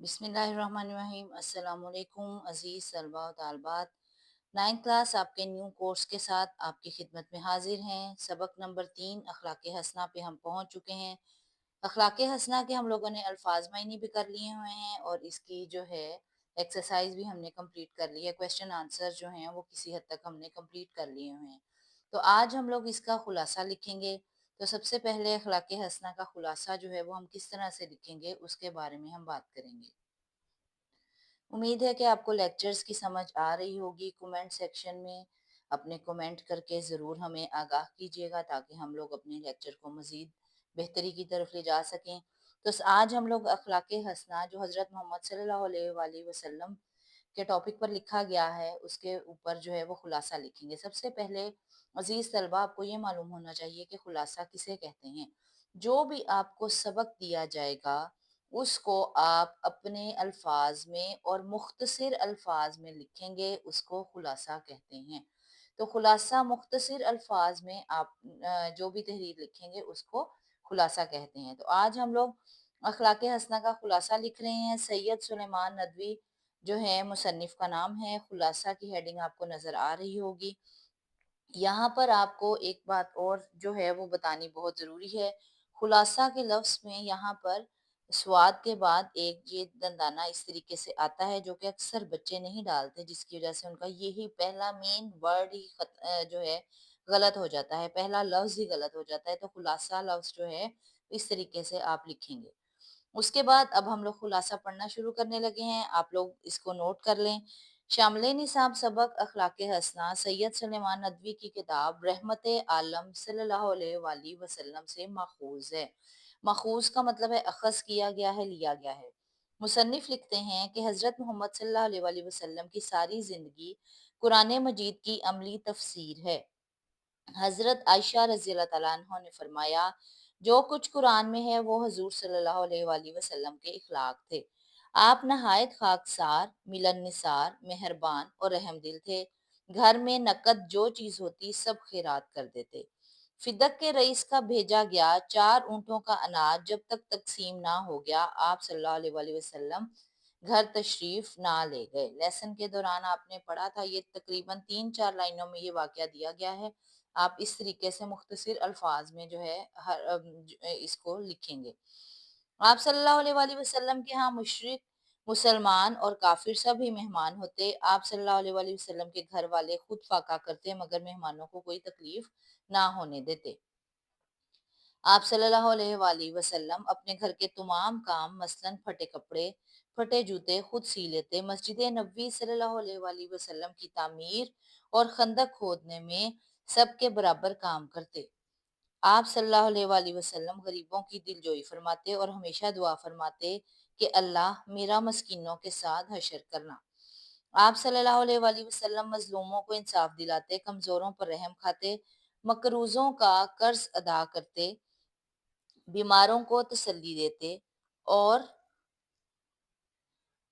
बिस्मिल्लाहिर्रहमानिर्रहीम। अस्सलाम वालेकुम अज़ीज़ तलबा व तालबात। 9th क्लास आपके न्यू कोर्स के साथ आपकी खिदमत में हाजिर हैं। सबक नंबर 3 अखलाक हसना पे हम पहुंच चुके हैं। अखलाक हसना के हम लोगों ने अल्फाज मायने भी कर लिए हुए हैं और इसकी जो है एक्सरसाइज भी हमने कंप्लीट कर ली है। क्वेश्चन आंसर जो हैं वो किसी हद तक हमने कंप्लीट कर लिए हुए हैं। तो आज हम लोग इसका खुलासा लिखेंगे। तो सबसे पहले अखलाक हसना का खुलासा जो है वो हम किस तरह से लिखेंगे उसके बारे में हम बात करेंगे। उम्मीद है कि आपको लेक्चर्स की समझ आ रही होगी। कमेंट सेक्शन में अपने कमेंट करके ज़रूर हमें आगाह कीजिएगा ताकि हम लोग अपने लेक्चर को मज़ीद बेहतरी की तरफ ले जा सकें। तो आज हम लोग अखलाक हसना जो हज़रत मोहम्मद सल्लल्लाहु अलैहि वसल्लम के टॉपिक पर लिखा गया है उसके ऊपर जो है वो खुलासा लिखेंगे। सबसे पहले अजीज़ तलबा आपको ये मालूम होना चाहिए कि खुलासा किसे कहते हैं। जो भी आपको सबक दिया जाएगा उसको आप अपने अल्फाज में और मुख्तसर अल्फाज में लिखेंगे, उसको खुलासा कहते हैं। तो खुलासा मुख्तसर अल्फाज में आप जो भी तहरीर लिखेंगे उसको खुलासा कहते हैं। तो आज हम लोग अखलाक हसना का खुलासा लिख रहे हैं। सैयद सुलेमान नदवी जो है मुसन्निफ का नाम है। खुलासा की हेडिंग आपको नजर आ रही होगी। यहाँ पर आपको एक बात और जो है वो बतानी बहुत ज़रूरी है। खुलासा के लफ्ज़ में यहाँ पर स्वाद के बाद एक ये दंदाना इस तरीके से आता है जो कि अक्सर बच्चे नहीं डालते, जिसकी वजह से उनका यही पहला मेन वर्ड ही जो है गलत हो जाता है, पहला लफ्ज़ ही गलत हो जाता है। तो खुलासा लफ्ज़ जो है इस तरीके से आप लिखेंगे। उसके बाद अब हम लोग खुलासा पढ़ना शुरू करने लगे हैं। आप लोग इसको नोट कर लें। शामिल निसाब सबक अखलाक हसना सैयद सुलेमान नदवी की किताब रहमत आलम सल्लल्लाहु अलैहि वसल्लम से माखूज है। माखूज का मतलब है अखज़ किया गया है, लिया गया है। मुसन्निफ लिखते हैं कि हज़रत मोहम्मद सल्लल्लाहु अलैहि वसल्लम की सारी ज़िंदगी कुरान मजीद की अमली तफसीर है। हज़रत आयशा रज़ी अल्लाह तआला अन्हा ने फरमाया, जो कुछ कुरान में है वो हजूर सल्लल्लाहु अलैहि वसल्लम के इखलाक थे। आप नहायत खाकसार, मिलनसार, मेहरबान और रहमदिल थे। घर में नकद जो चीज होती सब खैरात कर देते। फिदक के रईस का भेजा गया 4 ऊँटों का अनाज जब तक तकसीम ना हो गया, आप सल्लल्लाहु अलैहि वसल्लम घर तशरीफ ना ले गए। लेसन के दौरान आपने पढ़ा था, ये तकरीबन 3-4 लाइनों में ये वाकया दिया गया है। आप इस तरीके से मुख्तसर अल्फाज में जो है इसको लिखेंगे। आप सल्लल्लाहु अलैहि वसल्लम के यहाँ मुशरिक, मुसलमान और काफिर सभी मेहमान होते। आप सल्लल्लाहु अलैहि वसल्लम के घर वाले खुद फाका करते मगर मेहमानों को कोई तकलीफ ना होने देते। आप सल्लल्लाहु अलैहि वसल्लम अपने घर के तमाम काम मसलन फटे कपड़े, फटे जूते खुद सी लेते। मस्जिद नबवी सल्लल्लाहु अलैहि वसल्लम की तामीर और खंदक खोदने में सबके बराबर काम करते। आप सल्लल्लाहु अलैहि वसल्लम गरीबों की दिलजोई फरमाते और हमेशा दुआ फरमाते कि अल्लाह मेरा मस्कीनों के साथ हशर करना। आप सल्लल्लाहु अलैहि वसल्लम मजलूमों को इंसाफ दिलाते, कमजोरों पर रहम खाते, मकरूजों का कर्ज अदा करते, बीमारों को तसल्ली देते और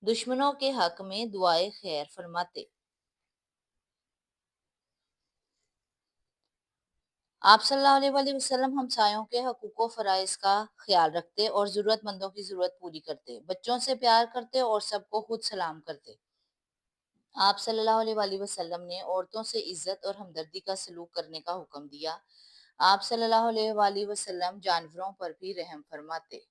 दुश्मनों के हक में दुआए खैर फरमाते। आप सल्लल्लाहु अलैहि वसल्लम हमसायों के हकूक़ व फ़राइज़ का ख्याल रखते और ज़रूरतमंदों की ज़रूरत पूरी करते, बच्चों से प्यार करते और सबको खुद सलाम करते। आप सल्लल्लाहु अलैहि वसल्लम ने औरतों से इज्जत और हमदर्दी का सलूक करने का हुक्म दिया। आप सल्लल्लाहु अलैहि वसल्लम जानवरों पर भी रहम फरमाते।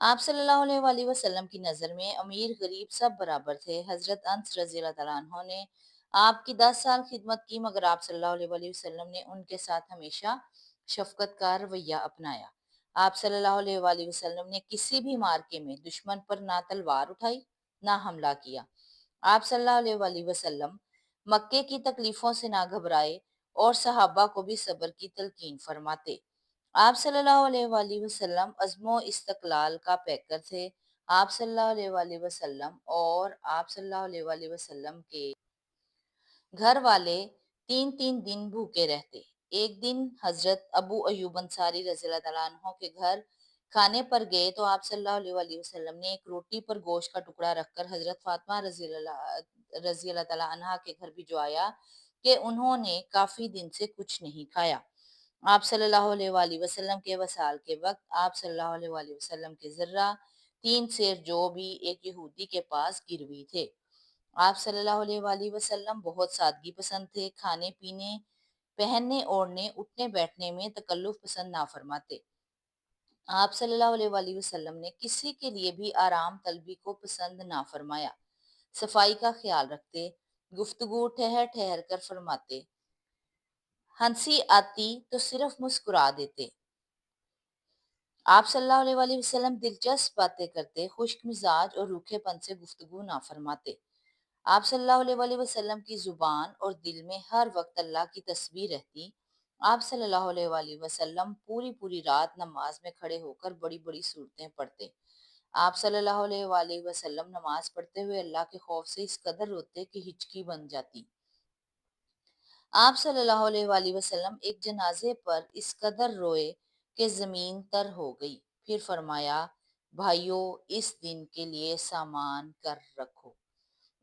आप सल्लल्लाहु अलैहि वसल्लम की नज़र में अमीर गरीब सब बराबर थे। हज़रत अनस रज़ी अल्लाह तआला अन्हु ने आपकी 10 साल खिदमत की मगर आप सल्लल्लाहु अलैहि वसल्लम ने उनके साथ हमेशा शफकत का रवैया अपनाया। आप सल्लल्लाहु अलैहि वसल्लम ने किसी भी मार्के में दुश्मन पर ना तलवार उठाई ना हमला किया। आप सल्लल्लाहु अलैहि वसल्लम मक्के की तकलीफों से ना घबराए और सहाबा को भी सब्र की तलकीन फरमाते। आप सल्लल्लाहु अलैहि वसल्लम अज़्मो इस्तक़लाल का पैकर थे। आप सल्लल्लाहु अलैहि वसल्लम और आप सल्लल्लाहु अलैहि वसल्लम के घर वाले 3-3 दिन भूखे रहते। एक दिन हज़रत अबू अय्यूब अंसारी रज़ियल्लाहु तआला अन्हु के घर खाने पर गए तो आप सल्लल्लाहु अलैहि वसल्लम ने एक रोटी पर गोश्त का टुकड़ा रखकर हज़रत फातिमा रज़ियल्लाहु तआला अन्हा के घर भिजवाया कि उन्होंने काफ़ी दिन से कुछ नहीं खाया। आप सल्लल्लाहु अलैहि वसल्लम के वसाल के वक्त आप सल्लल्लाहु अलैहि वसल्लम के ज़र्रा 3 सेर जो भी एक यहूदी के पास गिरवी थे। आप सल्लल्लाहु अलैहि वसल्लम बहुत सादगी पसंद थे, खाने-पीने, पहनने ओढ़ने, उठने बैठने में तकल्लुफ़ पसंद ना फरमाते। आप सल्लल्लाहु अलैहि वसल्लम ने किसी के लिए भी आराम तलबी को पसंद ना फरमाया। सफाई का ख्याल रखते, गुफ्तगू ठहर ठहर कर फरमाते, हंसी आती तो सिर्फ मुस्कुरा देते। आप सल्लल्लाहु अलैहि वसल्लम दिलचस्प बातें करते, खुश्क मिजाज और रूखेपन से गुफ्तगू ना फरमाते। आप सल्लल्लाहु अलैहि वसल्लम की जुबान और दिल में हर वक्त अल्लाह की तस्बीह रहती। आप सल्लल्लाहु अलैहि वसल्लम पूरी पूरी रात नमाज में खड़े होकर बड़ी बड़ी सूरतें पढ़ते। आप सल्लल्लाहु अलैहि वसल्लम नमाज पढ़ते हुए अल्लाह के खौफ से इस कदर रोते कि हिचकी बन जाती। आप सल्लल्लाहु अलैहि वसल्लम एक जनाजे पर इस कदर रोए कि जमीन तर हो गई। फिर फरमाया, भाइयों, इस दिन के लिए सामान कर रखो।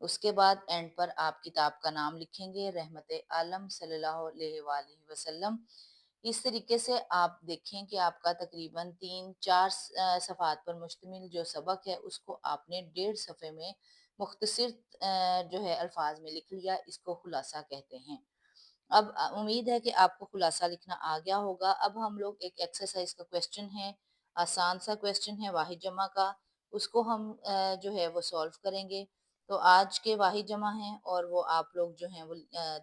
उसके बाद एंड पर आप किताब का नाम लिखेंगे, रहमत आलम सल्लल्लाहु अलैहि वसल्लम। इस तरीके से आप देखें कि आपका तकरीबन 3-4 सफ़हात पर मुश्तमिल जो सबक है उसको आपने 1.5 सफ़े में मुख्तसर जो है अल्फाज में लिख लिया। इसको खुलासा कहते हैं। अब उम्मीद है कि आपको खुलासा लिखना आ गया होगा। अब हम लोग एक एक्सरसाइज का क्वेश्चन है, आसान सा क्वेश्चन है वाहिद जमा का, उसको हम जो है वो सॉल्व करेंगे। तो आज के वाहिद जमा हैं और वो आप लोग जो हैं वो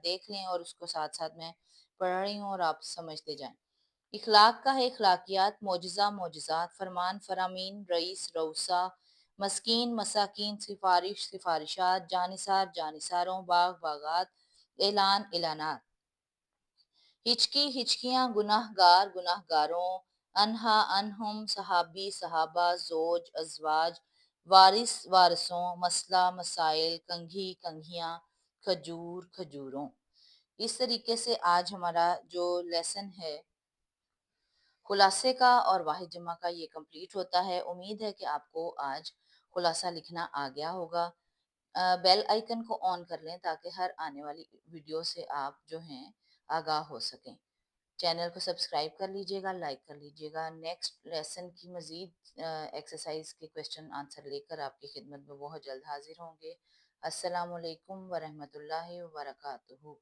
देख लें और उसको साथ साथ मैं पढ़ रही हूँ और आप समझते जाएं। इखलाक का है इखलाकियात, मोजिज़ा मोजिज़ात, फरमान फरामीन, रईस रऊसा, मस्कीन मसाकीन, सिफारिश सिफारिशात, जानिसार जानिसारों, बाग बागात, ऐलान ऐलानात। हिचकी हिचकियां, गुनाहगार गुनाहगारों, अनहा अनहुम, सहाबी सहाबा, जोज अजवाज, वारिस वारसों, मसला मसाइल, कंघी कंघियां, खजूर खजूरों। इस तरीके से आज हमारा जो लेसन है खुलासे का और वाहिद जमा का ये कंप्लीट होता है। उम्मीद है कि आपको आज खुलासा लिखना आ गया होगा। बेल आइकन को ऑन कर लें ताकि हर आने वाली वीडियो से आप जो हैं आगाह हो सकें। चैनल को सब्सक्राइब कर लीजिएगा, लाइक कर लीजिएगा। नेक्स्ट लेसन की मज़ीद एक्सरसाइज के क्वेश्चन आंसर लेकर आपकी खिदमत में बहुत जल्द हाजिर होंगे। अस्सलाम वालेकुम व रहमतुल्लाहि व बरकातुहू।